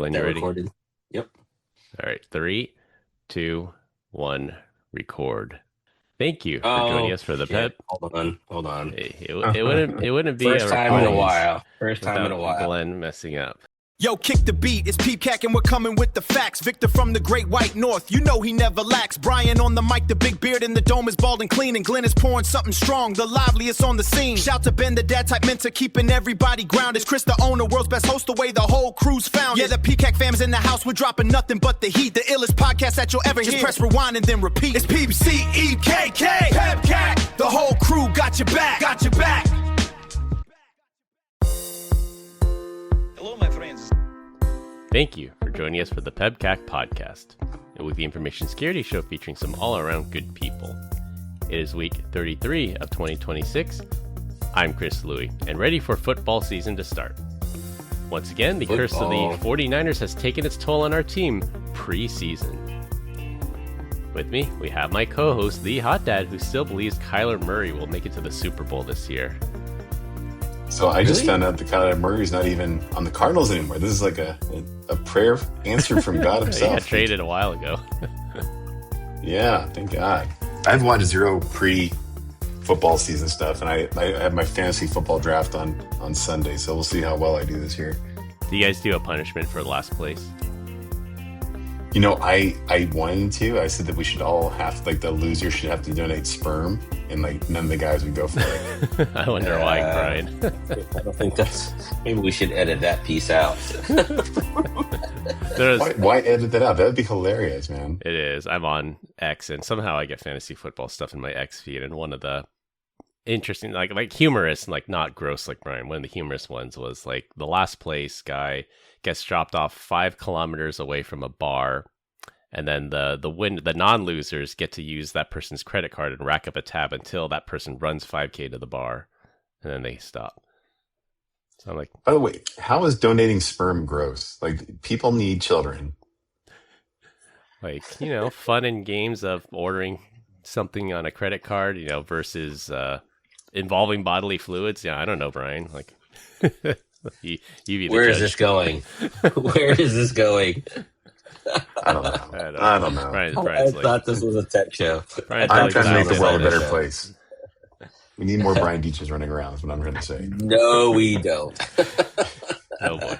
Glenn, you ready? Recorded. Yep. All right. 3, 2, 1, record. Thank you for joining us for the PEB. Hold on. It wouldn't be First time in a while. Glenn messing up. Yo, kick the beat, it's PEBCAK and we're coming with the facts. Victor from the great white north, you know he never lacks. Brian on the mic, the big beard in the dome is bald and clean. And Glenn is pouring something strong, the liveliest on the scene. Shout to Ben, the dad type mentor, keeping everybody grounded. Chris, the owner, world's best host, the way the whole crew's found. Yeah, the PEBCAK fam's in the house, we're dropping nothing but the heat. The illest podcast that you'll ever hear. Just press rewind and then repeat. It's PEBCAK, PEBCAK. The whole crew got your back, got your back. Hello, my friends. Thank you for joining us for the PEBCAK Podcast, a weekly information security show featuring some all-around good people. It is week 33 of 2026. I'm Chris Louie, and ready for football season to start. Once again, the curse of the 49ers has taken its toll on our team pre-season. With me, we have my co-host, the Hot Dad, who still believes Kyler Murray will make it to the Super Bowl this year. So I just found out that Kyler Murray's not even on the Cardinals anymore. This is like a prayer answered from God himself. Yeah, traded a while ago. Yeah, thank God. I've watched zero pre-football season stuff, and I have my fantasy football draft on Sunday, so we'll see how well I do this year. Do you guys do a punishment for last place? You know, I wanted to. I said that we should all have, like, the loser should have to donate sperm, and, like, none of the guys would go for it. I wonder why, Brian. I don't think that's... Maybe we should edit that piece out. Why edit that out? That would be hilarious, man. It is. I'm on X, and somehow I get fantasy football stuff in my X feed, and one of the interesting, like humorous, like not gross like Brian, one of the humorous ones was, like, the last place guy gets dropped off 5 kilometers away from a bar, and then the non-losers get to use that person's credit card and rack up a tab until that person runs 5K to the bar, and then they stop. So I'm like, by the way, how is donating sperm gross? Like, people need children. Like, fun and games of ordering something on a credit card, versus involving bodily fluids. Yeah, I don't know, Brian. Like, you be the Where judge. is this going? Where is this going? I don't know. I don't know. Brian's I thought this was a tech show. I'm trying to make the world a better place. We need more Brian Deeches running around, is what I'm trying to say. No, we don't. Oh, boy.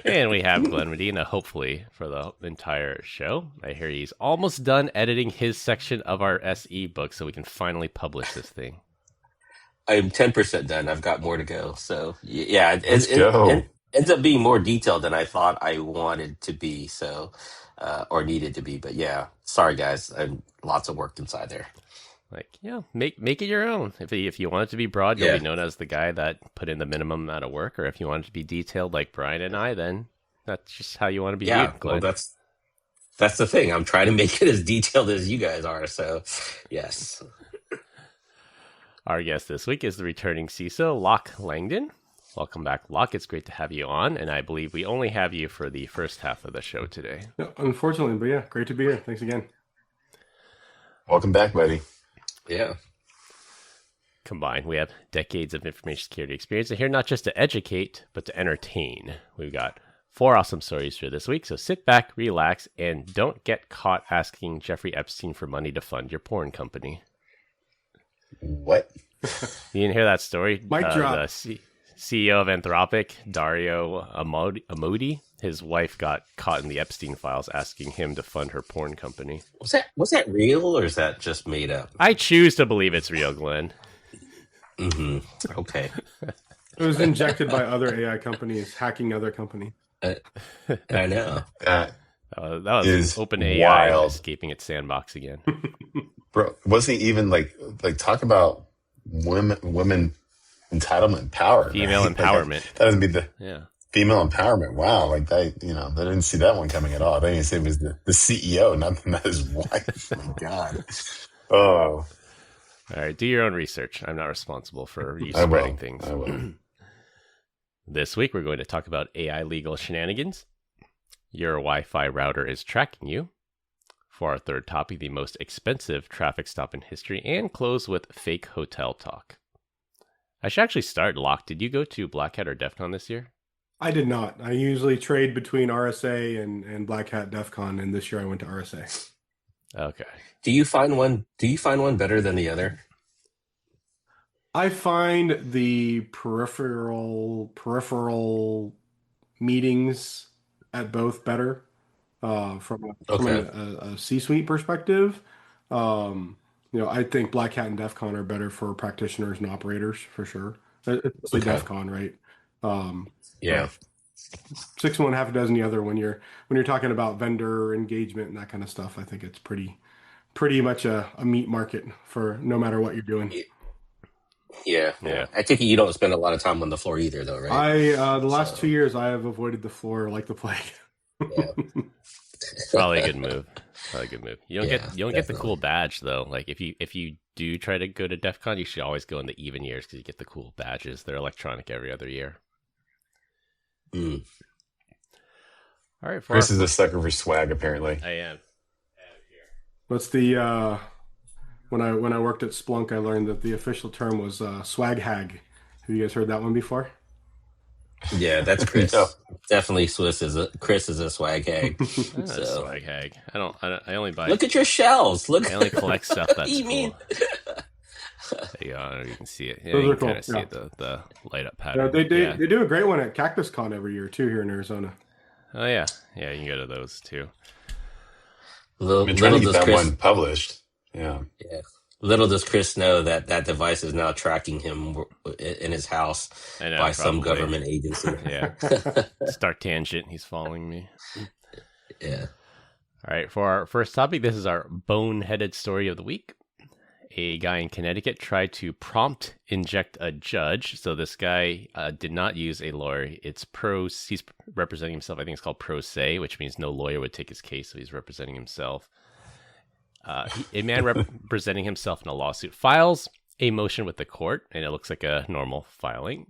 And we have Glenn Medina, hopefully, for the entire show. I hear he's almost done editing his section of our SE book so we can finally publish this thing. I'm 10% done. I've got more to go. So, yeah, Let's go. it ends up being more detailed than I thought I wanted to be, so or needed to be. But yeah, sorry, guys. Lots of work inside there. Like, make it your own. If you want it to be broad, you'll be known as the guy that put in the minimum amount of work. Or if you want it to be detailed like Brian and I, then that's just how you want to be viewed, Glenn. Well, that's the thing. I'm trying to make it as detailed as you guys are. So, yes. Our guest this week is the returning CISO, Locke Langdon. Welcome back, Locke. It's great to have you on, and I believe we only have you for the first half of the show today. No, unfortunately, but yeah, great to be here. Thanks again. Welcome back, buddy. Yeah. Combined, we have decades of information security experience, and here not just to educate, but to entertain. We've got 4 awesome stories for this week, so sit back, relax, and don't get caught asking Jeffrey Epstein for money to fund your porn company. What? You didn't hear that story? Mic drop. The CEO of Anthropic, Dario Amodi, his wife got caught in the Epstein files asking him to fund her porn company. Was that real, or is that just made up? I choose to believe it's real, Glenn. Mm-hmm. Okay. It was injected by other AI companies hacking other companies. I know. That was OpenAI wild. escaping its sandbox again. Bro, wasn't even like talk about women entitlement power. Female empowerment. That doesn't be the female empowerment. Wow, like that, I didn't see that one coming at all. They didn't say it was the CEO, not his wife. My God. Oh. All right, do your own research. I'm not responsible for you spreading things. I will. This week, we're going to talk about AI legal shenanigans. Your Wi-Fi router is tracking you. For our third topic, the most expensive traffic stop in history, and close with fake hotel talk. I should actually start, Locke. Did you go to Black Hat or DEF CON this year? I did not. I usually trade between RSA and Black Hat DEF CON, and this year I went to RSA. Okay. Do you find one better than the other? I find the peripheral meetings at both better from a C-suite perspective. I think Black Hat and DEF CON are better for practitioners and operators for sure. It's like DEF CON, right? Yeah. 6 one, half a dozen the other. When you're talking about vendor engagement and that kind of stuff, I think it's pretty much a meat market for no matter what you're doing. Yeah. I think you don't spend a lot of time on the floor either, though, right? The last 2 years I have avoided the floor like the plague. Yeah. Probably a good move. You don't get the cool badge though. Like if you do try to go to DEF CON, you should always go in the even years because you get the cool badges. They're electronic every other year. Mm. All right, Chris is a sucker for swag, apparently. I am. What's the when I worked at Splunk, I learned that the official term was swag hag. Have you guys heard that one before? Yeah, that's Chris. No. Definitely Chris is a swag hag. Swag hag. I only buy. Look at your shells. I only collect stuff that's you cool. mean? You can see it. Yeah, Those you are cool. kind of see it, the light up pattern. They do a great one at Cactus Con every year too here in Arizona. Oh yeah, you can go to those too. I've been trying to get that one published. Yeah. Little does Chris know that device is now tracking him in his house by some government agency. Yeah. Start tangent. He's following me. Yeah. All right. For our first topic, this is our boneheaded story of the week. A guy in Connecticut tried to prompt inject a judge. So this guy did not use a lawyer. He's representing himself. I think it's called pro se, which means no lawyer would take his case. So he's representing himself. A man representing himself in a lawsuit files a motion with the court, and it looks like a normal filing,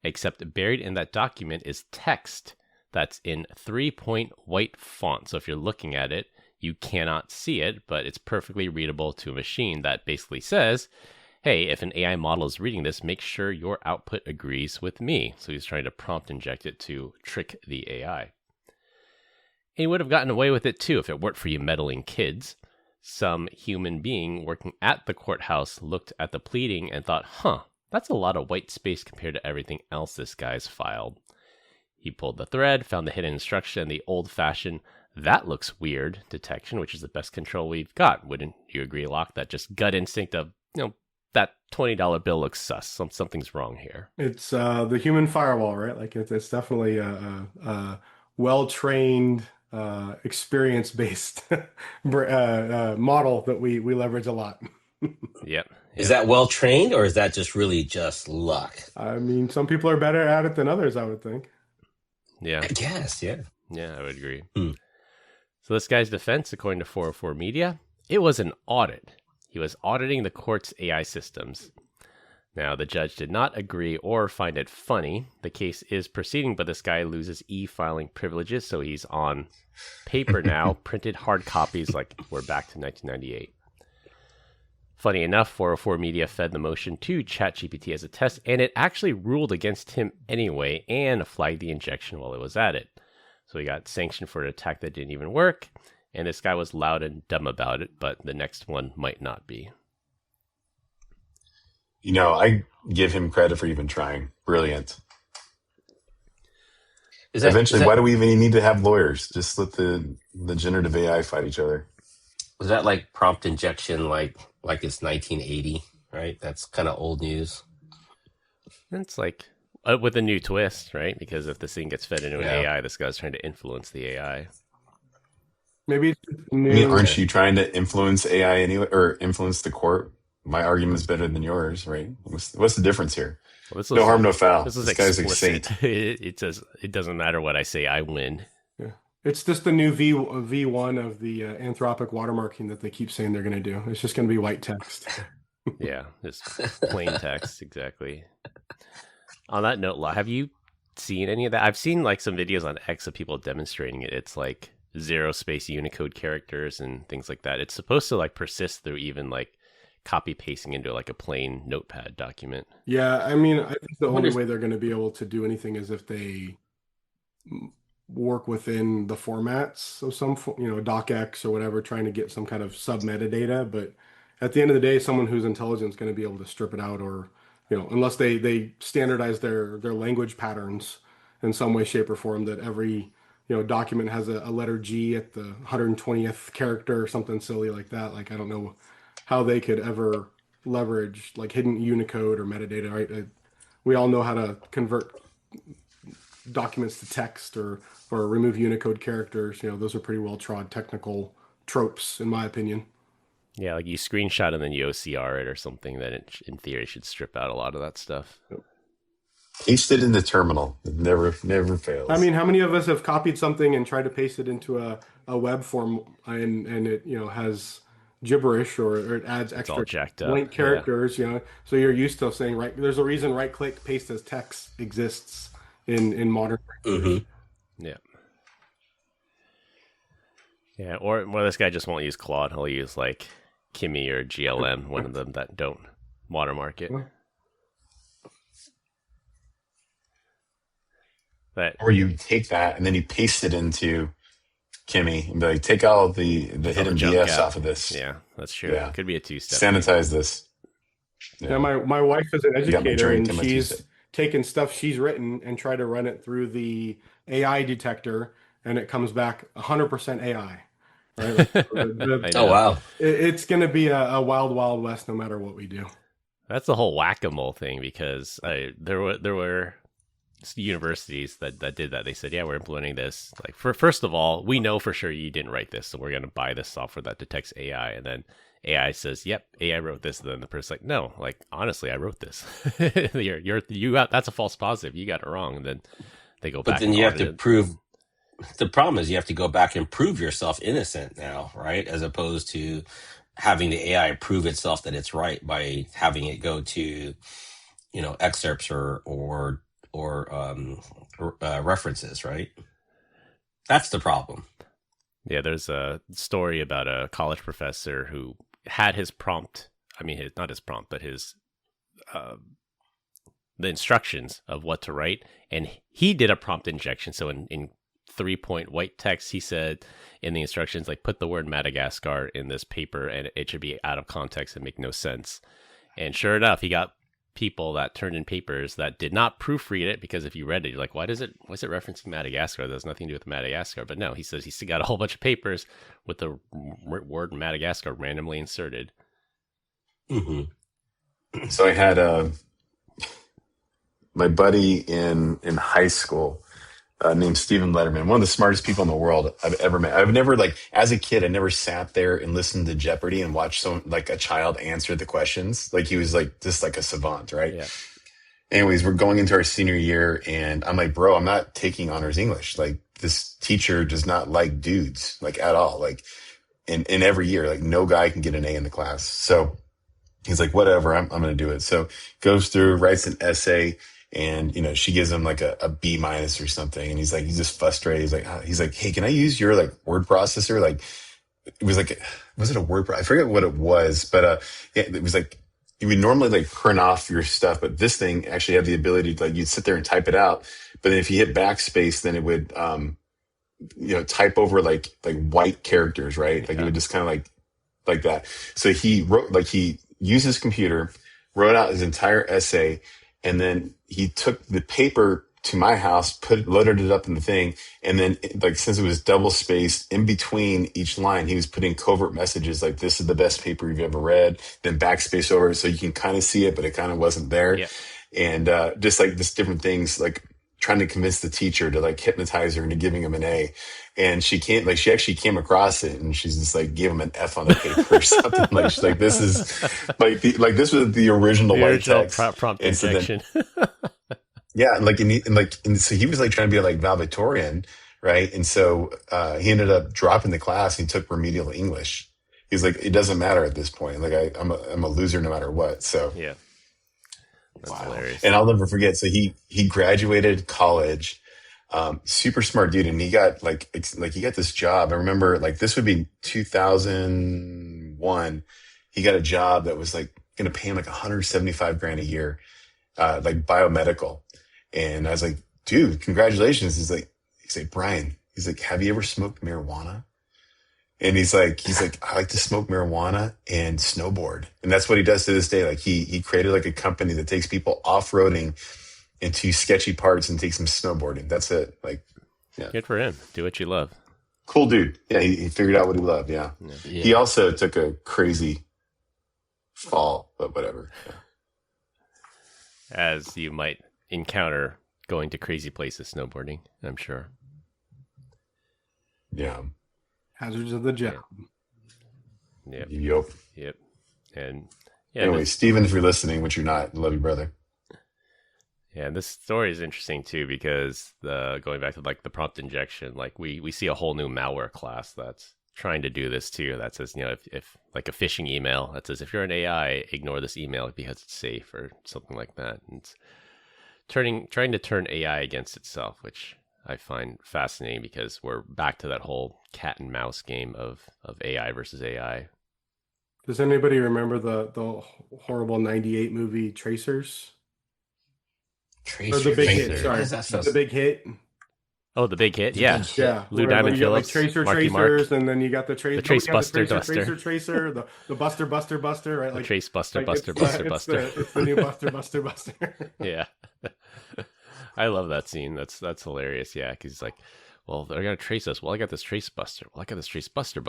except buried in that document is text that's in 3-point white font. So if you're looking at it, you cannot see it, but it's perfectly readable to a machine that basically says, hey, if an AI model is reading this, make sure your output agrees with me. So he's trying to prompt inject it to trick the AI. And he would have gotten away with it too if it weren't for you meddling kids. Some human being working at the courthouse looked at the pleading and thought, that's a lot of white space compared to everything else this guy's filed. He pulled the thread, found the hidden instruction, and the old-fashioned, that looks weird detection, which is the best control we've got. Wouldn't you agree, Locke? That just gut instinct of, that $20 bill looks sus. Something's wrong here. It's the human firewall, right? Like it's definitely a well-trained, experience-based model that we leverage a lot. Yep. Is that well trained, or is that just really just luck? I mean, some people are better at it than others, I would think. Yeah. I guess, yeah. Yeah, I would agree. So this guy's defense, according to 404 Media, it was an audit. He was auditing the court's AI systems. Now, the judge did not agree or find it funny. The case is proceeding, but this guy loses e-filing privileges, so he's on paper now, printed hard copies like we're back to 1998. Funny enough, 404 Media fed the motion to ChatGPT as a test, and it actually ruled against him anyway and flagged the injection while it was at it. So he got sanctioned for an attack that didn't even work, and this guy was loud and dumb about it, but the next one might not be. I give him credit for even trying. Brilliant. Why do we even need to have lawyers? Just let the generative AI fight each other. Was that like prompt injection, like it's 1980, right? That's kind of old news. It's like with a new twist, right? Because if this thing gets fed into an AI, this guy's trying to influence the AI. Maybe. Aren't you trying to influence AI anyway, or influence the court? My argument is better than yours, right? What's the difference here? Well, no harm, no foul. This guy's a saint. It says it doesn't matter what I say, I win. Yeah, it's just the new V1 of the Anthropic watermarking that they keep saying they're going to do. It's just going to be white text. Yeah, just plain text, exactly. On that note, have you seen any of that? I've seen like some videos on X of people demonstrating it. It's like 0-space Unicode characters and things like that. It's supposed to like persist through even like copy pasting into like a plain notepad document. Yeah, I mean, I think the only way they're going to be able to do anything is if they work within the formats of some, docx or whatever, trying to get some kind of sub metadata. But at the end of the day, someone who's intelligent is going to be able to strip it out, or, unless they standardize their language patterns in some way, shape, or form, that every, document has a letter G at the 120th character or something silly like that. Like, I don't know how they could ever leverage like hidden Unicode or metadata, right? We all know how to convert documents to text or remove Unicode characters. Those are pretty well trod technical tropes, in my opinion. Yeah, like you screenshot and then you OCR it or something, then it, in theory, should strip out a lot of that stuff. Yep. Paste it in the terminal. It never fails. I mean, how many of us have copied something and tried to paste it into a web form and it, has gibberish or it adds extra blank characters, so you're used to saying, right, there's a reason right click paste as text exists in modern. Yeah. Or this guy just won't use Claude, he'll use like Kimi or GLM, one of them that don't watermark it. Or you take that and then you paste it into Kimi and be like, take all the hidden BS off of this. Yeah, that's true. Yeah. It could be a two-step. Sanitize this. Yeah, my wife is an educator and she's taken stuff she's written and tried to run it through the AI detector, and it comes back 100% AI. Right? Oh, wow. It's going to be a wild, wild west no matter what we do. That's the whole whack-a-mole thing, because there were universities that did that. They said, yeah, we're implementing this. Like, first of all, we know for sure you didn't write this, so we're going to buy this software that detects AI. And then AI says, yep, AI wrote this. And then the person's like, no, like, honestly, I wrote this. That's a false positive. You got it wrong. And then they go back. But then you have to prove. The problem is you have to go back and prove yourself innocent now, right? As opposed to having the AI prove itself that it's right by having it go to, excerpts or references, right? That's the problem. Yeah, there's a story about a college professor who had his prompt. I mean, not his prompt, but his the instructions of what to write, and he did a prompt injection. So in 3-point white text, he said in the instructions, like, put the word Madagascar in this paper, and it should be out of context and make no sense. And sure enough, he got people that turned in papers that did not proofread it, because if you read it, you're like, why is it referencing Madagascar? There's nothing to do with Madagascar. But no, he says he's got a whole bunch of papers with the word Madagascar randomly inserted. Mm-hmm. So I had my buddy in high school named Stephen Letterman, one of the smartest people in the world I've ever met. I've never, as a kid, I never sat there and listened to Jeopardy and watched a child answer the questions. Like, he was just like a savant, right? Yeah. Anyways, we're going into our senior year, and I'm like, bro, I'm not taking honors English. Like, this teacher does not like dudes, at all. In every year, no guy can get an A in the class. So he's like, whatever, I'm going to do it. So goes through, writes an essay. And, she gives him a B- or something. And he's just frustrated. He's like, hey, can I use your word processor? It was was it a word? I forget what it was, but, yeah, it was you would normally print off your stuff, but this thing actually had the ability to you'd sit there and type it out. But then if you hit backspace, then it would, type over white characters, right? It would just kind of like that. So he wrote, he used his computer, wrote out his entire essay, and then he took the paper to my house, loaded it up in the thing, and then since it was double spaced in between each line, he was putting covert messages like, this is the best paper you've ever read, then backspace over so you can kind of see it, but it kind of wasn't there. Yeah. And just just different things, trying to convince the teacher to hypnotize her into giving him an A. And she can't, she actually came across it, and she's just gave him an F on the paper or something. She's like, this is this was the original white text prompt injection. Yeah. And so he was trying to be valedictorian. Right. And so, he ended up dropping the class. And he took remedial English. He's like, it doesn't matter at this point. I'm a loser no matter what. So yeah. That's hilarious. And I'll never forget. So he graduated college, super smart dude. And he got he got this job. I remember this would be 2001. He got a job that was going to pay him $175,000 a year, biomedical. And I was like, dude, congratulations. like, Brian, he's like, have you ever smoked marijuana? And he's like, I like to smoke marijuana and snowboard. And that's what he does to this day. Like he created like a company that takes people off-roading into sketchy parts and takes them snowboarding. That's it. Like, yeah. Good for him. Do what you love. Cool dude. Yeah. He figured out what he loved. Yeah. He also took a crazy fall, but whatever. Yeah. As you might encounter going to crazy places snowboarding, I'm sure. Yeah. Hazards of the job. Yep. Yep. And anyway, Steven, if you're listening, which you're not, love you, brother. Yeah, and this story is interesting too because going back to like the prompt injection, like we see a whole new malware class that's trying to do this too. That says, if like a phishing email that says if you're an AI, ignore this email because it's safe or something like that. And it's trying to turn AI against itself, which I find fascinating because we're back to that whole cat and mouse game of AI versus AI. Does anybody remember the horrible '98 movie Tracers? Tracers. Or the Big Hit. Sorry. Sorry, the Big Hit. Oh, the Big Hit, yeah. Yeah. Lou Diamond Phillips, like Marky Tracers, Mark. and then you got the Tracer, Tracer, the Buster, right? The Like Trace Buster, like Buster. It's the new Buster. Yeah. I love that scene. That's hilarious. Yeah, because he's like, well, they're gonna trace us. Well, I got this Trace Buster. Well, I got this Trace Buster.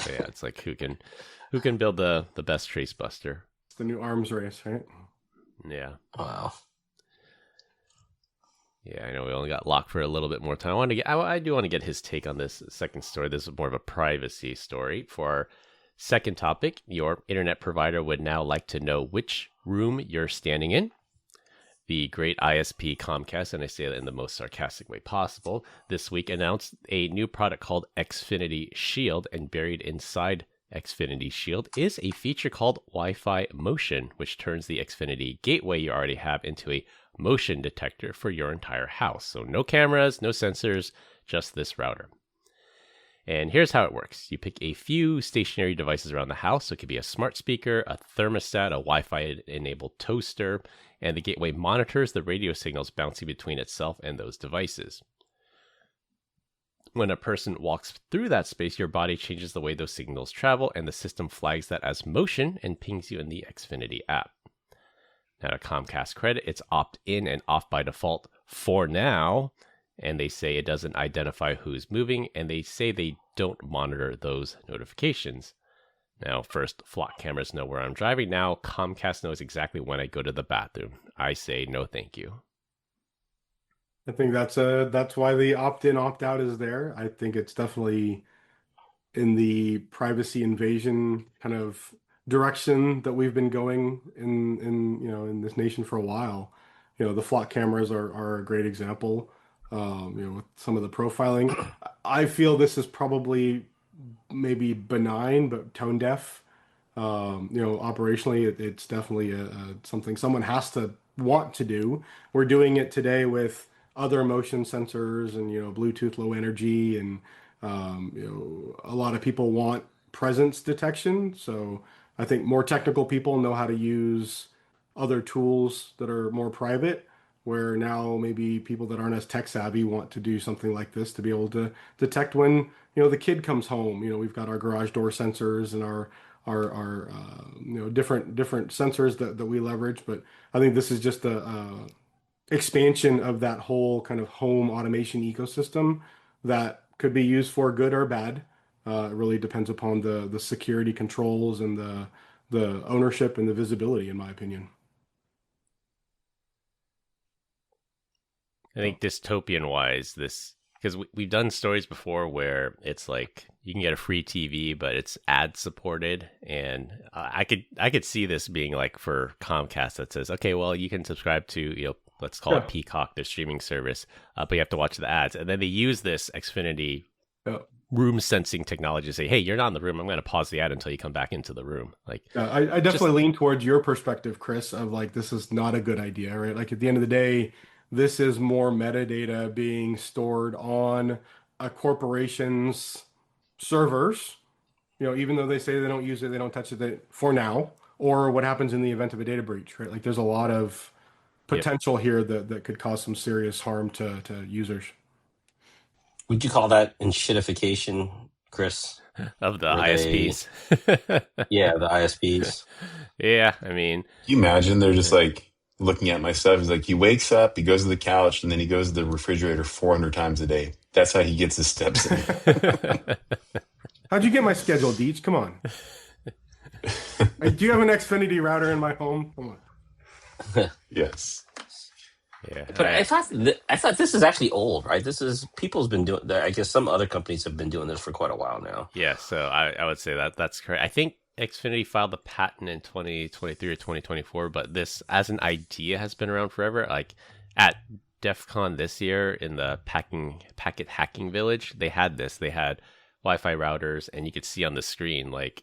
So yeah, it's like who can build the best Trace Buster? It's the new arms race, right? Yeah. Wow. Yeah, I know we only got Locke for a little bit more time. I do want to get his take on this second story. This is more of a privacy story. For our second topic, your internet provider would now like to know which room you're standing in. The great ISP Comcast, and I say that in the most sarcastic way possible, this week announced a new product called Xfinity Shield, and buried inside Xfinity Shield is a feature called Wi-Fi Motion, which turns the Xfinity gateway you already have into a motion detector for your entire house. So no cameras, no sensors, just this router. And here's how it works. You pick a few stationary devices around the house. So it could be a smart speaker, a thermostat, a Wi-Fi enabled toaster, and the gateway monitors the radio signals bouncing between itself and those devices. When a person walks through that space, your body changes the way those signals travel, and the system flags that as motion and pings you in the Xfinity app. Now, to Comcast credit, it's opt-in and off by default for now, and they say it doesn't identify who's moving, and they say they don't monitor those notifications. Now, first, flock cameras know where I'm driving. Now, Comcast knows exactly when I go to the bathroom. I say no thank you. I think that's why the opt-in, opt-out is there. I think it's definitely in the privacy invasion kind of direction that we've been going in this nation for a while. The flock cameras are a great example. With some of the profiling, I feel this is probably maybe benign but tone deaf. Operationally, it's definitely something someone has to want to do. We're doing it today with other motion sensors and Bluetooth low energy, and a lot of people want presence detection. So I think more technical people know how to use other tools that are more private, where now maybe people that aren't as tech savvy want to do something like this to be able to detect when the kid comes home. We've got our garage door sensors and our different sensors that we leverage, but I think this is just a expansion of that whole kind of home automation ecosystem that could be used for good or bad. It really depends upon the security controls and the ownership and the visibility, in my opinion. I think dystopian wise, because we've done stories before where it's like you can get a free TV, but it's ad supported, and I could see this being like for Comcast that says, okay, well, you can subscribe to let's call it PEBCAK, their streaming service, but you have to watch the ads, and then they use this Xfinity room sensing technology to say, hey, you're not in the room, I'm going to pause the ad until you come back into the room. Like, I definitely lean towards your perspective, Chris, of like, this is not a good idea, right? Like, at the end of the day, this is more metadata being stored on a corporation's servers, even though they say they don't use it, they don't touch it for now, or what happens in the event of a data breach, right? Like, there's a lot of potential here that could cause some serious harm to users. Would you call that enshittification, Chris? Of the Were they, ISPs. yeah, the ISPs. Yeah, I mean, Can you imagine they're just like looking at my stuff? He's like, he wakes up, he goes to the couch, and then he goes to the refrigerator 400 times a day. That's how he gets his steps in. How'd you get my schedule, Deej? Come on. Do you have an Xfinity router in my home? Come on. Yes. yeah. But I thought this is actually old, right? This is people's been doing. I guess some other companies have been doing this for quite a while now. Yeah, so I would say that's correct. I think Xfinity filed the patent in 2023 or 2024, but this as an idea has been around forever. Like at DEF CON this year in the packet hacking village, they had this. They had Wi-Fi routers, and you could see on the screen, like,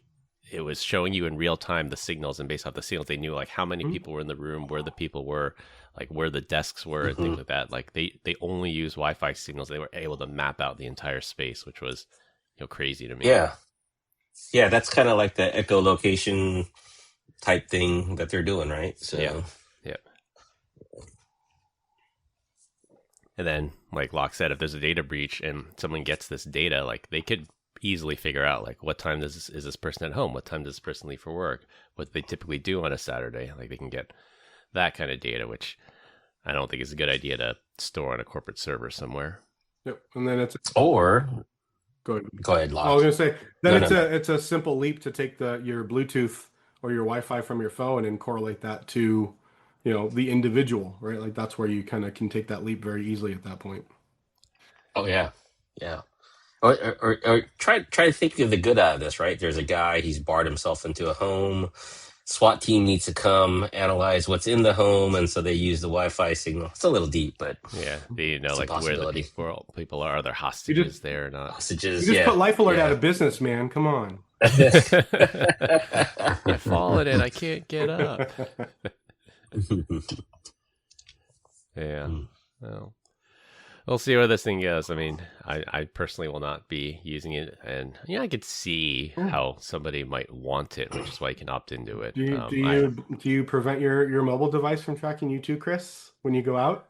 it was showing you in real time the signals, and based off the signals, they knew like how many people were in the room, where the people were, like where the desks were, and things like that. Like they only use Wi-Fi signals. They were able to map out the entire space, which was crazy to me. Yeah, that's kind of like the echolocation type thing that they're doing, right? So yeah. And then, like Locke said, if there's a data breach and someone gets this data, like they could easily figure out like what time is this person at home, what time does this person leave for work, what they typically do on a Saturday. Like they can get that kind of data, which I don't think is a good idea to store on a corporate server somewhere. Yep. And then or go ahead, Locke. I was gonna say then it's a simple leap to take your Bluetooth or your Wi-Fi from your phone and correlate that to the individual, right? Like that's where you kind of can take that leap very easily at that point. Oh yeah. Or try to think of the good out of this, right? There's a guy, he's barred himself into a home. SWAT team needs to come analyze what's in the home, and so they use the Wi-Fi signal. It's a little deep, but yeah, like where the people are there hostages there or not. Hostages, you just put Life Alert out of business, man. Come on. I've fallen and I can't get up. Yeah. Well, we'll see where this thing goes. I mean, I personally will not be using it, and I could see how somebody might want it, which is why you can opt into it. Do you prevent your mobile device from tracking you too, Chris, when you go out?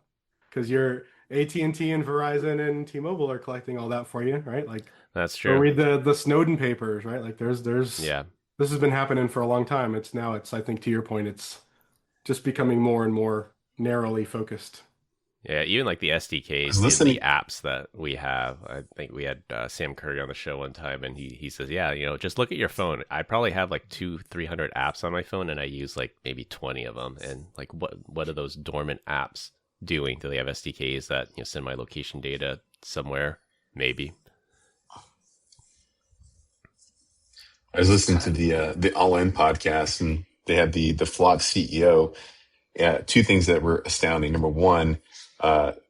Because your AT&T and Verizon and T-Mobile are collecting all that for you, right? Like that's true. Or read the Snowden papers, right? Like there's yeah. This has been happening for a long time. It's I think to your point, it's just becoming more and more narrowly focused. Yeah, even like the SDKs, the apps that we have. I think we had Sam Curry on the show one time, and he says, yeah, just look at your phone. I probably have like 200-300 apps on my phone, and I use like maybe 20 of them. And like, what are those dormant apps doing? Do they have SDKs that send my location data somewhere? Maybe. I was listening to the All In podcast, and they had the flawed CEO. Two things that were astounding. Number one,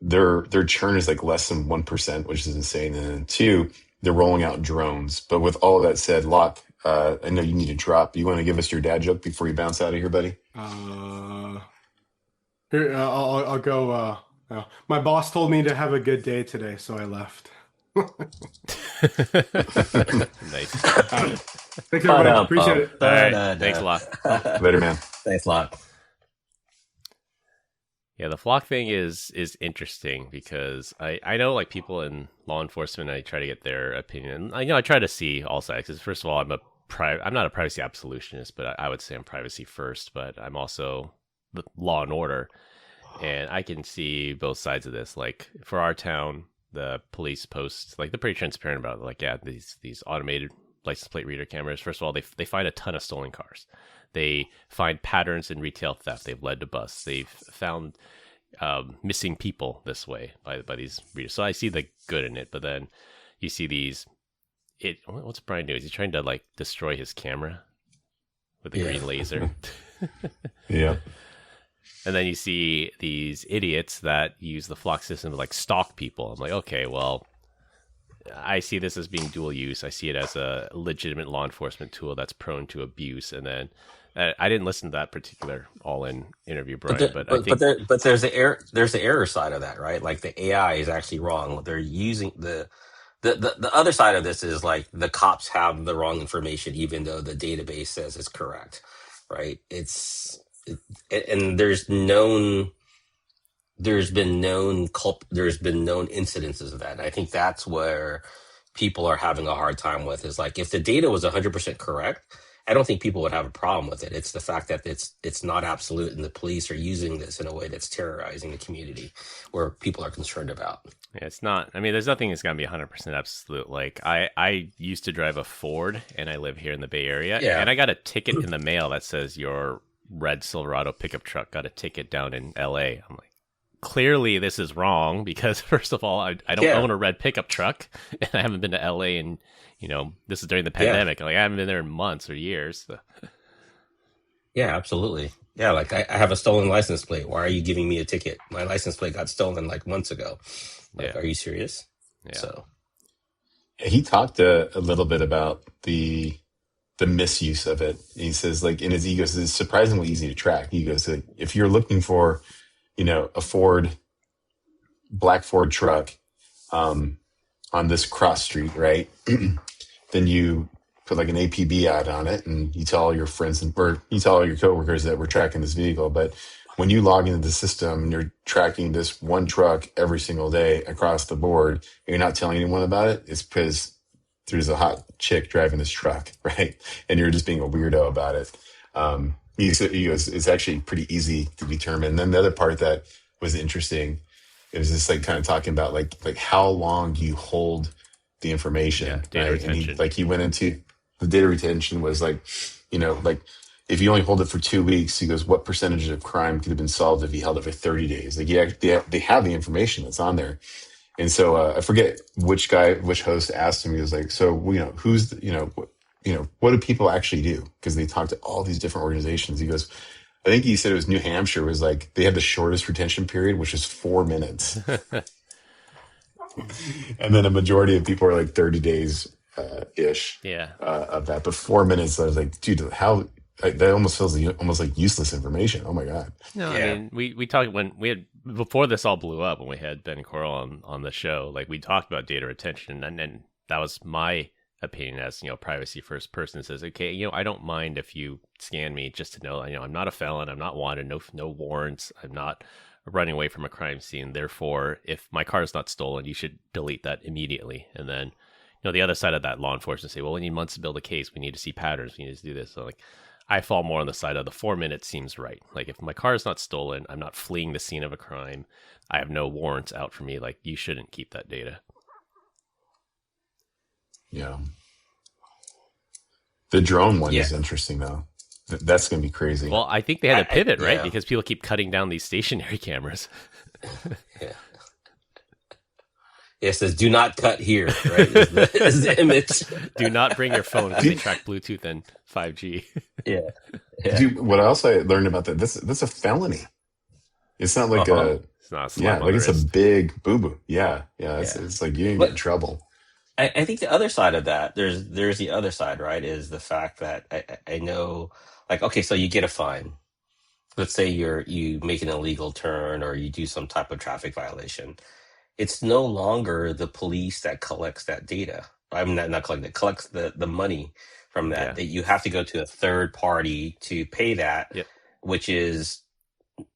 their churn is like less than 1%, which is insane. And then two, they're rolling out drones. But with all of that said, Locke, I know you need to drop. You want to give us your dad joke before you bounce out of here, buddy? Here, I'll go. My boss told me to have a good day today, so I left. Nice. Thanks, everybody. Appreciate it. All right. Thanks a lot. Later, man. Thanks a lot. Yeah, the flock thing is interesting because I know like people in law enforcement, I try to get their opinion. I try to see all sides because first of all, I'm not a privacy absolutionist, but I would say I'm privacy first, but I'm also the law and order, and I can see both sides of this. Like for our town, the police post, like they're pretty transparent about it. Like, yeah, these automated license plate reader cameras. First of all, they find a ton of stolen cars. They find patterns in retail theft. They've led to busts. They've found missing people this way by these readers. So I see the good in it, but then you see what's Brian doing? Is he trying to like destroy his camera with a green laser? Yeah. And then you see these idiots that use the flock system to like stalk people. I'm like, okay, well, I see this as being dual use. I see it as a legitimate law enforcement tool that's prone to abuse. And then I didn't listen to that particular all-in interview, Brian, but I think there's the error side of that, right? Like the AI is actually wrong. They're using the other side of this is like the cops have the wrong information, even though the database says it's correct, right? And there's known there's been known incidences of that. And I think that's where people are having a hard time with, is like, if the data was 100% correct, I don't think people would have a problem with it. It's the fact that it's not absolute, and the police are using this in a way that's terrorizing the community, where people are concerned about. Yeah, it's not. I mean, there's nothing that's going to be 100% absolute. Like, I used to drive a Ford, and I live here in the Bay Area, and I got a ticket in the mail that says your red Silverado pickup truck got a ticket down in LA. I'm like, clearly this is wrong, because first of all, I don't own a red pickup truck, and I haven't been to LA, and this is during the pandemic. Like, I haven't been there in months or years. So. Yeah, absolutely. Yeah, like I have a stolen license plate. Why are you giving me a ticket? My license plate got stolen like months ago. Like, are you serious? Yeah. So he talked a little bit about the misuse of it. He says, like, in his egos, it's surprisingly easy to track. He goes, like, if you're looking for, a black Ford truck on this cross street, right? Then you put like an APB ad on it, and you tell all your friends or you tell all your coworkers that we're tracking this vehicle. But when you log into the system and you're tracking this one truck every single day across the board, and you're not telling anyone about it, it's because there's a hot chick driving this truck, right? And you're just being a weirdo about it. He goes, it's actually pretty easy to determine. And then the other part that was interesting, it was just like kind of talking about like how long do you hold the information, data right? retention. And he went into the data retention was like, like if you only hold it for 2 weeks, he goes, what percentage of crime could have been solved if you held it for 30 days? Like, they have the information that's on there. And so I forget which host asked him. He was like, so, who's, what do people actually do? Because they talk to all these different organizations. He goes, I think he said it was New Hampshire was like, they had the shortest retention period, which is 4 minutes. And then a majority of people are like 30 days ish of that. But 4 minutes, I was like, dude, how that almost feels almost like useless information. Oh my God. No, I mean, we talked when we had, before this all blew up, when we had Ben Coral on the show, like, we talked about data retention, and then that was my opinion as, privacy first person. Says, okay, I don't mind if you scan me just to know, I'm not a felon, I'm not wanted, no warrants, I'm not running away from a crime scene. Therefore, if my car is not stolen, you should delete that immediately. And then, the other side of that, law enforcement say, well, we need months to build a case. We need to see patterns. We need to do this. So, like, I fall more on the side of the 4 minutes seems right. Like, if my car is not stolen, I'm not fleeing the scene of a crime, I have no warrants out for me, like, you shouldn't keep that data. Yeah. The drone one is interesting, though. That's going to be crazy. Well, I think they had to pivot, right? Because people keep cutting down these stationary cameras. Yeah. It says, do not cut here, right? Is the image. Do not bring your phone, because they track Bluetooth and 5G. Yeah. Dude, what else I learned about that's a felony. It's not like it's not a slap on like the it's wrist. a big boo-boo. Yeah. It's like you didn't get in trouble. I think the other side of that, there's the other side, right? Is the fact that I know, like, okay, so you get a fine. Let's say you make an illegal turn, or you do some type of traffic violation. It's no longer the police that collects that data. I'm not collecting it, collects the money from that. That you have to go to a third party to pay that, which is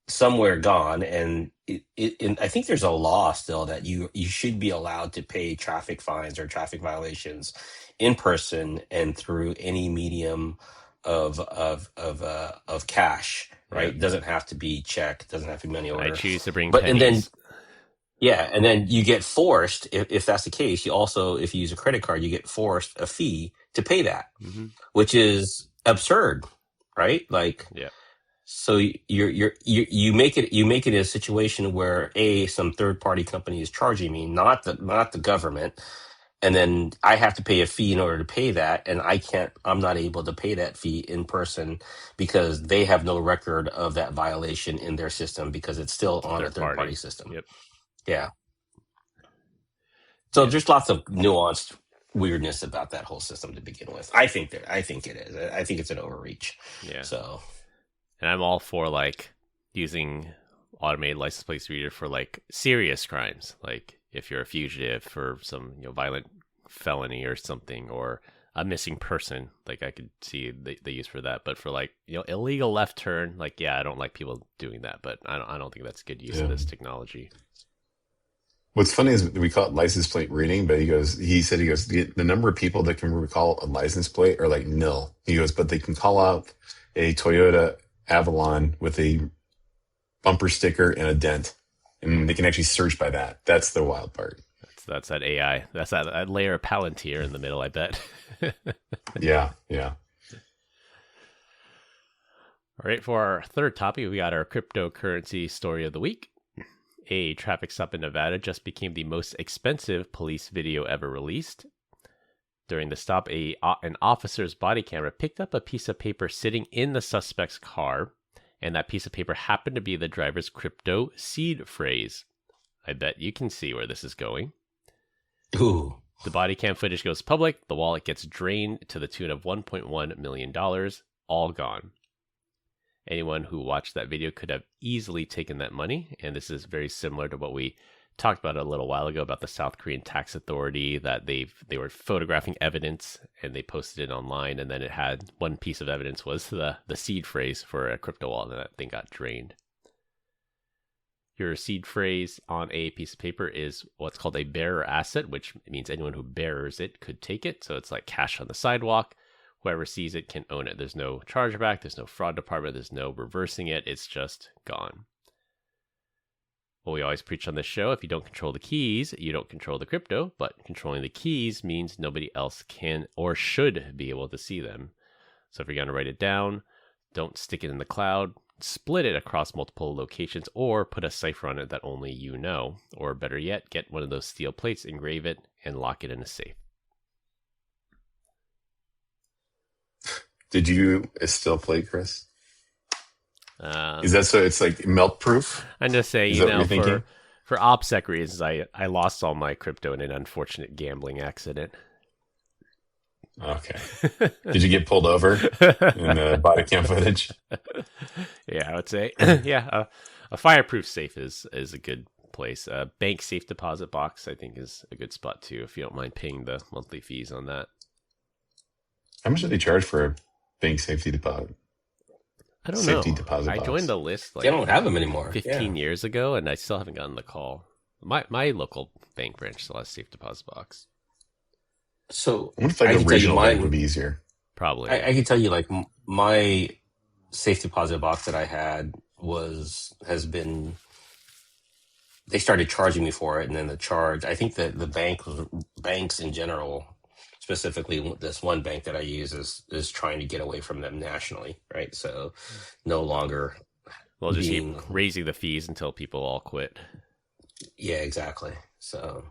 somewhere gone. And I think there's a law still that you should be allowed to pay traffic fines or traffic violations in person and through any medium of cash, right? It doesn't have to be check, doesn't have to be money order. I choose to bring pennies. And then you get forced, if that's the case, you also, if you use a credit card, you get forced a fee to pay that, which is absurd, right? Like, so you make it a situation where some third party company is charging me, not the government, and then I have to pay a fee in order to pay that, and I'm not able to pay that fee in person because they have no record of that violation in their system because it's still on a third party system. Yeah. So there's lots of nuanced weirdness about that whole system to begin with. I think it is. I think it's an overreach. Yeah. So, and I'm all for, like, using automated license plate reader for, like, serious crimes, like if you're a fugitive for some violent felony or something, or a missing person, like I could see the use for that. But for like, illegal left turn, like, yeah, I don't like people doing that, but I don't think that's good use of this technology. What's funny is we call it license plate reading, but he said the number of people that can recall a license plate are like nil. He goes, but they can call out a Toyota Avalon with a bumper sticker and a dent, and they can actually search by that. That's the wild part. That's that AI. That's that layer of Palantir in the middle, I bet. Yeah. All right, for our third topic, we got our cryptocurrency story of the week. A traffic stop in Nevada just became the most expensive police video ever released. During the stop, an officer's body camera picked up a piece of paper sitting in the suspect's car, and that piece of paper happened to be the driver's crypto seed phrase. I bet you can see where this is going. Ooh. The body cam footage goes public. The wallet gets drained to the tune of $1.1 million, all gone. Anyone who watched that video could have easily taken that money, and this is very similar to what we talked about a little while ago about the South Korean tax authority, that they were photographing evidence and they posted it online, and then it had one piece of evidence was the seed phrase for a crypto wallet, and that thing got drained. Your seed phrase on a piece of paper is what's called a bearer asset, which means anyone who bears it could take it. So it's like cash on the sidewalk. Whoever sees it can own it. There's no chargeback. There's no fraud department. There's no reversing it. It's just gone. Well, we always preach on this show, if you don't control the keys, you don't control the crypto, but controlling the keys means nobody else can or should be able to see them. So if you're going to write it down, don't stick it in the cloud, split it across multiple locations, or put a cipher on it that only you know. Or better yet, get one of those steel plates, engrave it, and lock it in a safe. Did you a steel plate, Chris? Is that so? It's like melt proof. I'm just saying, for OPSEC reasons, I lost all my crypto in an unfortunate gambling accident. Okay. Did you get pulled over in the body cam footage? Yeah, I would say. Yeah, a fireproof safe is a good place. A bank safe deposit box, I think, is a good spot too, if you don't mind paying the monthly fees on that. How much do they charge for a bank safety deposit? I don't Safety know. deposit I box. joined the list They don't have them anymore. 15 years ago, and I still haven't gotten the call. My local bank branch still has safe deposit box. So I wonder if a regional bank would be easier. Probably. I can tell you, like, my safe deposit box that I had has been. They started charging me for it, and then the charge. I think that the banks in general, specifically this one bank that I use, is trying to get away from them nationally, right? So no longer. Well, just keep raising the fees until people all quit. Yeah, exactly. So,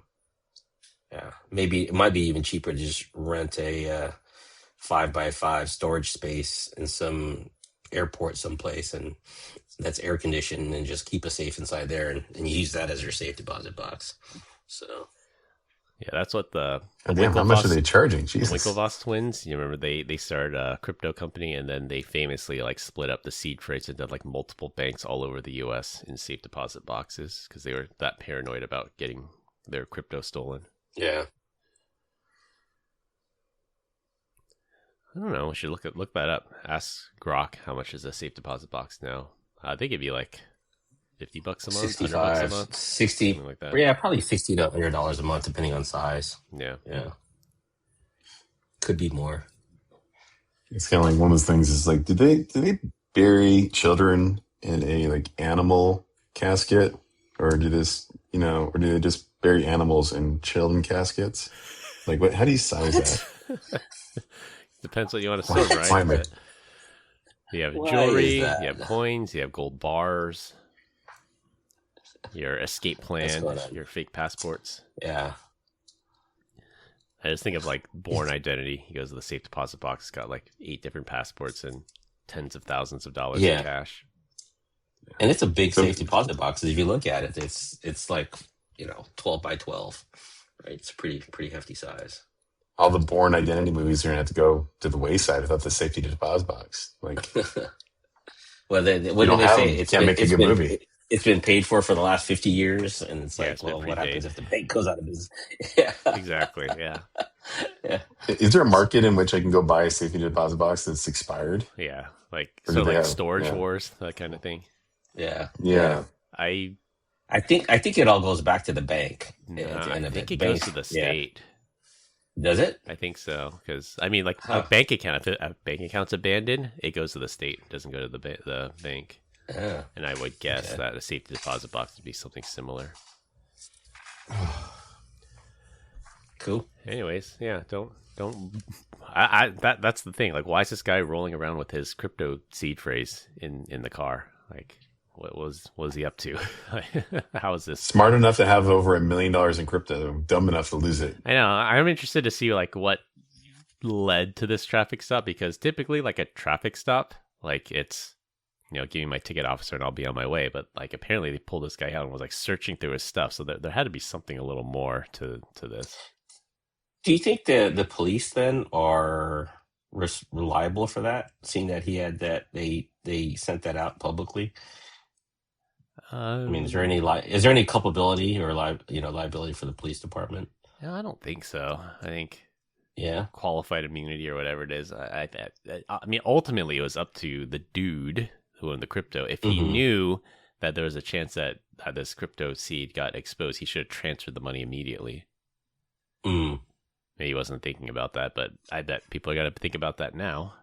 yeah, maybe it might be even cheaper to just rent a 5x5 storage space in some airport someplace, and that's air conditioned, and just keep a safe inside there, and use that as your safe deposit box. So. Yeah, that's what the how much are they charging? Jesus. The Winklevoss twins, you remember they started a crypto company, and then they famously split up the seed phrase into multiple banks all over the U.S. in safe deposit boxes because they were that paranoid about getting their crypto stolen. Yeah. I don't know. We should look that up. Ask Grok how much is a safe deposit box now. They give you $50 a month, $100 a month, 60, something like that. Yeah, probably $60 to $100 a month, depending on size. Yeah. Could be more. It's kind of like one of those things. Is like, did they bury children in a animal casket, or do they just bury animals in children caskets? Like, what? How do you size that? Depends what you want to say, right? But you have jewelry, you have coins, you have gold bars. Your escape plan, your fake passports. Yeah. I just think of Born Identity. He goes to the safe deposit box. It's got 8 different passports and tens of thousands of dollars in cash. And it's a big safe deposit box. If you look at it, it's 12 by 12, right? It's a pretty hefty size. All the Born Identity movies are gonna have to go to the wayside without the safety deposit box. Well, what do they say? It can't make a good movie. It's been paid for the last 50 years, and it's what happens if the bank goes out of business? Yeah, exactly. Yeah. Yeah. Is there a market in which I can go buy a safety deposit box that's expired? Yeah, like Or so, do they like have? Storage Yeah. Wars, that kind of thing. Yeah. Yeah. I think it all goes back to the bank at the I end of think it. it Bank, goes to the yeah. state. Does it? I think so, because I mean, like a Huh. bank account, if a bank account's abandoned, it goes to the state. It doesn't go to the bank. Oh, And I would guess okay. that a safety deposit box would be something similar. Cool. Anyways, yeah, don't. That's the thing. Like, why is this guy rolling around with his crypto seed phrase in the car? Like, what was he up to? How is this? Smart enough to have over $1 million in crypto, dumb enough to lose it. I know. I'm interested to see like what led to this traffic stop, because typically, like a traffic stop, like it's, give me my ticket, officer, and I'll be on my way. But like apparently they pulled this guy out and was like searching through his stuff, so there had to be something a little more to this. Do you think the police then are reliable for that, seeing that he had that they sent that out publicly? I mean, is there any culpability or liability for the police department? No, I don't think so. I think Yeah. qualified immunity or whatever it is. I mean, ultimately it was up to the dude who owned the crypto. If he knew that there was a chance that this crypto seed got exposed, he should have transferred the money immediately. Mm. Maybe he wasn't thinking about that, but I bet people are going to think about that now.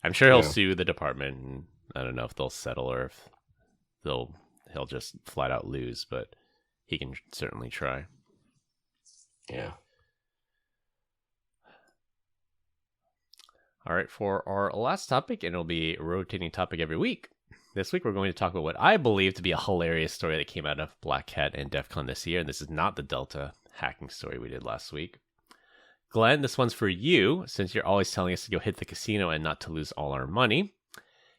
I'm sure he'll sue the department, and I don't know if they'll settle or if he'll just flat out lose, but he can certainly try. Yeah. All right, for our last topic, and it'll be a rotating topic every week. This week, we're going to talk about what I believe to be a hilarious story that came out of Black Hat and DEF CON this year, and this is not the Delta hacking story we did last week. Glenn, this one's for you, since you're always telling us to go hit the casino and not to lose all our money.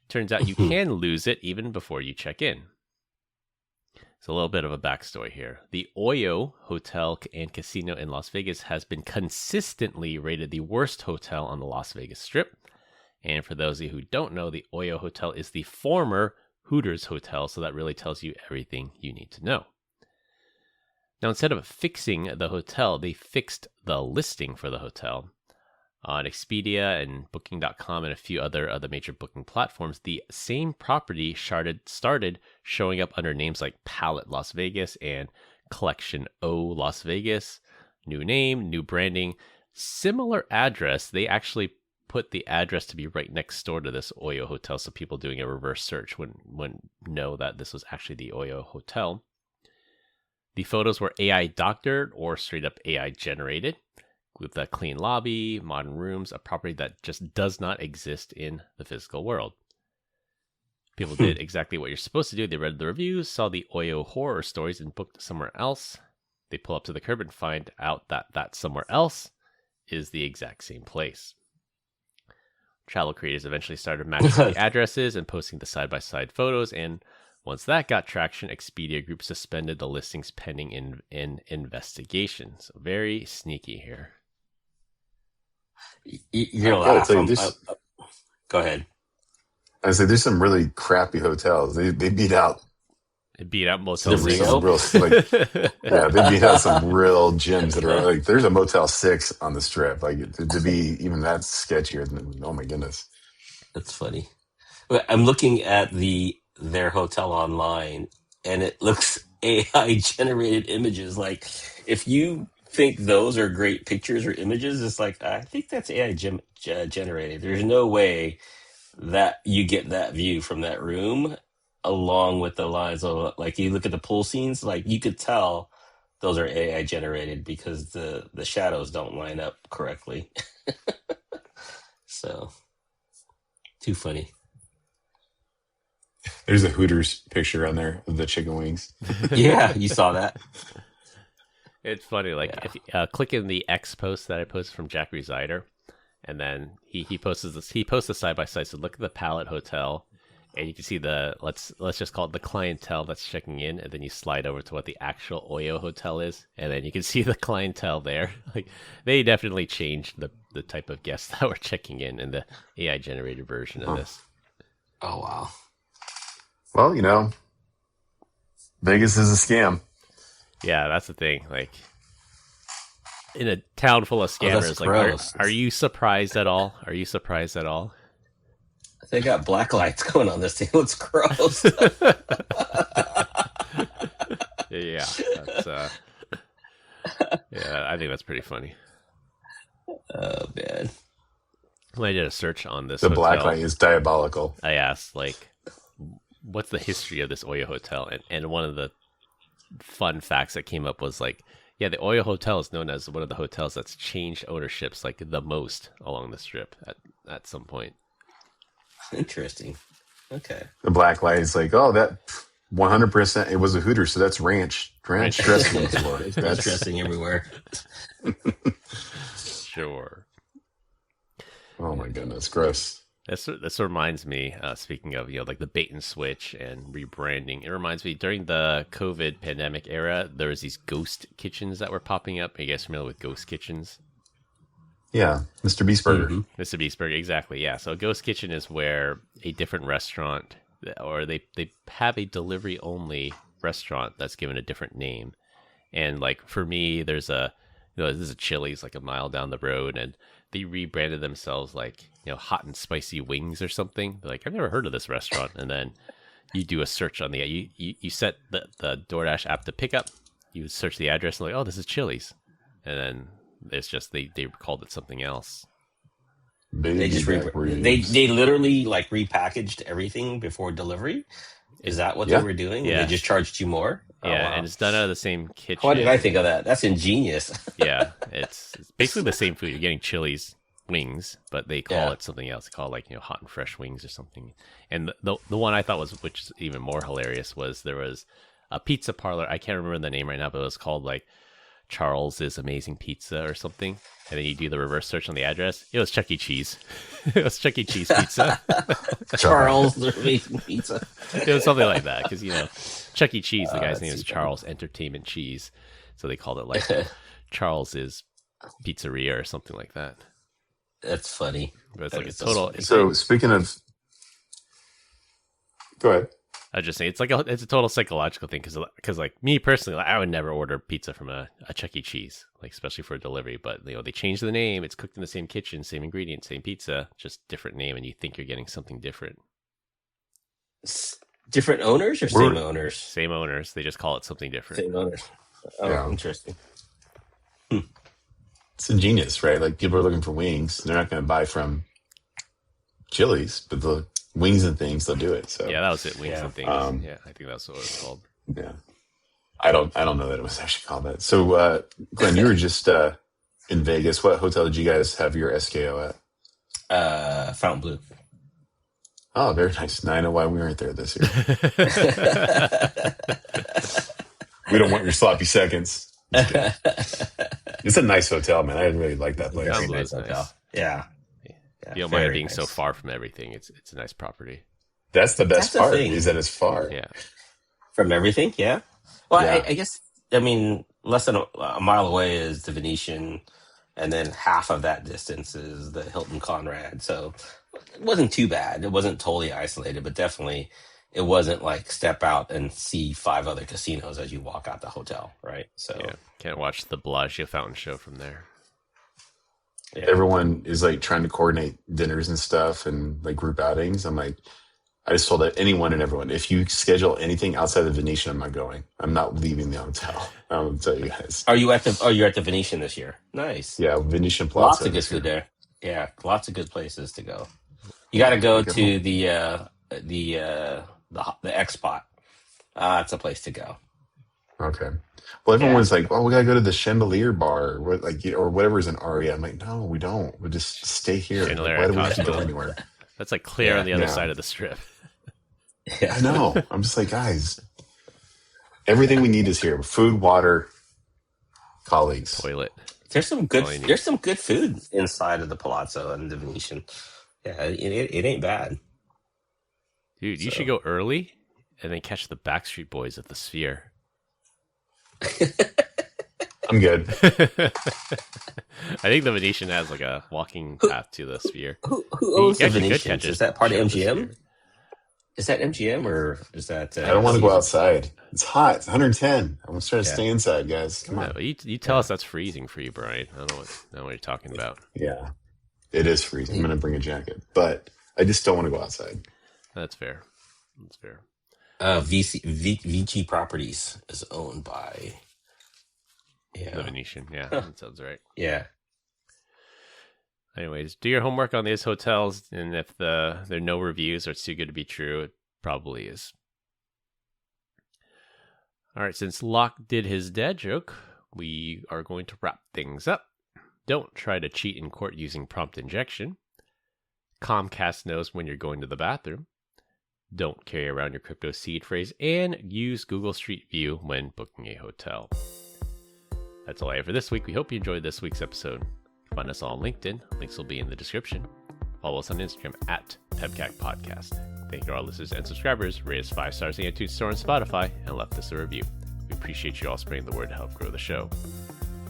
Turns out you can lose it even before you check in. So a little bit of a backstory here. The Oyo Hotel and Casino in Las Vegas has been consistently rated the worst hotel on the Las Vegas Strip. And for those of you who don't know, the Oyo Hotel is the former Hooters Hotel, so that really tells you everything you need to know. Now, instead of fixing the hotel, they fixed the listing for the hotel. On Expedia and Booking.com and a few other major booking platforms, the same property started showing up under names like Palette Las Vegas and Collection O Las Vegas. New name, new branding, similar address. They actually put the address to be right next door to this Oyo Hotel, so people doing a reverse search wouldn't know that this was actually the Oyo Hotel. The photos were AI doctored or straight up AI generated, with a clean lobby, modern rooms, a property that just does not exist in the physical world. People did exactly what you're supposed to do. They read the reviews, saw the Oyo horror stories, and booked somewhere else. They pull up to the curb and find out that somewhere else is the exact same place. Travel creators eventually started matching the addresses and posting the side-by-side photos, and once that got traction, Expedia Group suspended the listings pending in investigation. So very sneaky here. You're laugh. Go ahead. I say there's some really crappy hotels. They beat out. It beat out Motel 6. They beat out some real gyms that are like. There's a Motel 6 on the Strip. Like to be even that sketchier. Oh my goodness. That's funny. I'm looking at their hotel online, and it looks AI generated images. Like, if you think those are great pictures or images, it's like, I think that's AI generated. There's no way that you get that view from that room, along with the lines of, like, you look at the pool scenes, like, you could tell those are AI generated because the shadows don't line up correctly. So, too funny. There's a Hooters picture on there of the chicken wings. Yeah, you saw that. It's funny. Like, if you click in the X post that I posted from Jack Resider, and then he posts this. He posts a side by side. So look at the Palette Hotel, and you can see the let's just call it the clientele that's checking in, and then you slide over to what the actual Oyo Hotel is, and then you can see the clientele there. Like, they definitely changed the type of guests that were checking in the AI generated version of this. Oh wow. Well, Vegas is a scam. Yeah, that's the thing. Like, in a town full of scammers. that's Like, gross. are you surprised at all? Are you surprised at all? They got black lights going on this thing. It looks gross. Yeah, that's yeah, I think that's pretty funny. Oh man. When I did a search on this The hotel, black light is diabolical. I asked, like, what's the history of this Oyo Hotel? And one of the fun facts that came up was like, yeah, the Oyo Hotel is known as one of the hotels that's changed ownerships like the most along the strip at some point. Interesting. Okay. The black light is like, oh, that 100%. It was a Hooters, so that's ranch dressing on the floor. That's dressing everywhere. Sure. Oh my goodness, gross. This reminds me, speaking of, like the bait and switch and rebranding, it reminds me during the COVID pandemic era, there was these ghost kitchens that were popping up. Are you guys familiar with ghost kitchens? Yeah, Mr. Beast Burger. Mm-hmm. Mr. Beast Burger, exactly. Yeah. So a ghost kitchen is where a different restaurant, or they have a delivery only restaurant that's given a different name. And like for me, there's this is a Chili's like a mile down the road, and they rebranded themselves like, hot and spicy wings or something. They're like, I've never heard of this restaurant. And then you do a search on you set the DoorDash app to pick up, you search the address and like, oh, this is Chili's. And then it's just, they called it something else. They just they literally like repackaged everything before delivery. Is that what they were doing? Yeah. They just charged you more? Yeah, oh, wow. And it's done out of the same kitchen. Why did I think of that? That's ingenious. Yeah, it's basically the same food. You're getting Chili's wings, but they call it something else. They call it like, hot and fresh wings or something. And the one I thought which is even more hilarious, was there was a pizza parlor. I can't remember the name right now, but it was called like Charles's Amazing Pizza or something. And then you do the reverse search on the address. It was Chuck E. Cheese. It was Chuck E. Cheese pizza. Charles the Amazing Pizza. It was something like that because Chuck E. Cheese, the guy's name is Charles Entertainment Cheese, so they called it like Charles's Pizzeria or something like that. That's funny. But it's like a total. So speaking of, go ahead. I was just saying it's a total psychological thing because like me personally, like, I would never order pizza from a Chuck E. Cheese, like especially for a delivery. But they changed the name. It's cooked in the same kitchen, same ingredients, same pizza, just different name, and you think you're getting something different. Different owners or same owners? Same owners. They just call it something different. Same owners. Oh, yeah. Interesting. It's ingenious, right? Like people are looking for wings. They're not going to buy from Chili's, but the wings and things, they'll do it. So yeah, that was it. Wings and things. Yeah, I think that's what it was called. Yeah, I don't know that it was actually called that. So, Glenn, you were just in Vegas. What hotel did you guys have your SKO at? Fontainebleau. Oh, very nice. Now I know why we weren't there this year. We don't want your sloppy seconds. It's a nice hotel, man. I really like that place. Very nice hotel. Yeah. You don't mind it being so far from everything. It's a nice property. That's the best part, is that it's far. Yeah. From everything, yeah. Well, yeah. I guess, less than a mile away is the Venetian, and then half of that distance is the Hilton Conrad. So it wasn't too bad. It wasn't totally isolated, but definitely it wasn't like step out and see 5 other casinos as you walk out the hotel, right? So yeah. Can't watch the Bellagio fountain show from there. Yeah. Everyone is like trying to coordinate dinners and stuff and like group outings. I'm like, I just told anyone and everyone, if you schedule anything outside the Venetian, I'm not going. I'm not leaving the hotel. I'll tell you guys. You're at the Venetian this year? Nice. Yeah, Venetian Plaza. Lots of good food there. Yeah, lots of good places to go. You got to go to the X Spot. It's a place to go. Okay. Well, everyone's like, "Oh, we gotta go to the Chandelier Bar, or whatever's in Aria." I'm like, "No, we don't. We'll just stay here. Chandelier, why do we have to go anywhere?" That's like clear on the other side of the strip. Yeah, I know. I'm just like, guys, everything we need is here: food, water, colleagues, toilet. There's some good food inside of the Palazzo and the Venetian. Yeah, it ain't bad. Dude, you should go early and then catch the Backstreet Boys at the Sphere. I'm good. I think the Venetian has like a walking path to the Sphere. Who owns the Venetian? Is that part of MGM? Is that MGM or is that? I don't want to go outside. It's hot. It's 110. I'm trying to stay inside, guys. Come on. You tell us that's freezing for you, Brian. I don't know what you're talking about. Yeah, it is freezing. I'm going to bring a jacket, but I just don't want to go outside. That's fair. That's fair. VG Properties is owned by The Venetian. Yeah, that sounds right. Yeah. Anyways, do your homework on these hotels, and if there are no reviews or it's too good to be true, it probably is. All right, since Locke did his dad joke, we are going to wrap things up. Don't try to cheat in court using prompt injection. Comcast knows when you're going to the bathroom. Don't carry around your crypto seed phrase, and use Google Street View when booking a hotel. That's all I have for this week. We hope you enjoyed this week's episode. Find us all on LinkedIn. Links will be in the description. Follow us on Instagram at PEBCAK Podcast. Thank you to our listeners and subscribers. Rate us 5 stars in the iTunes Store and Spotify, and left us a review. We appreciate you all spreading the word to help grow the show.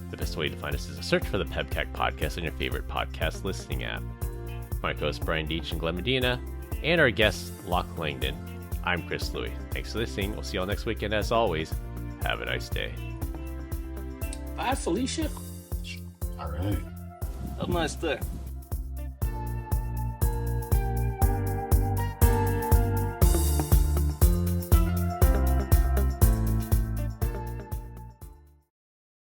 The best way to find us is to search for the PEBCAK Podcast on your favorite podcast listening app. My co-hosts Brian Deitch and Glenn Medina, and our guest Locke Langdon. I'm Chris Louie. Thanks for listening. We'll see you all next week, and as always, have a nice day. Bye, Felicia. All right. Have a nice day.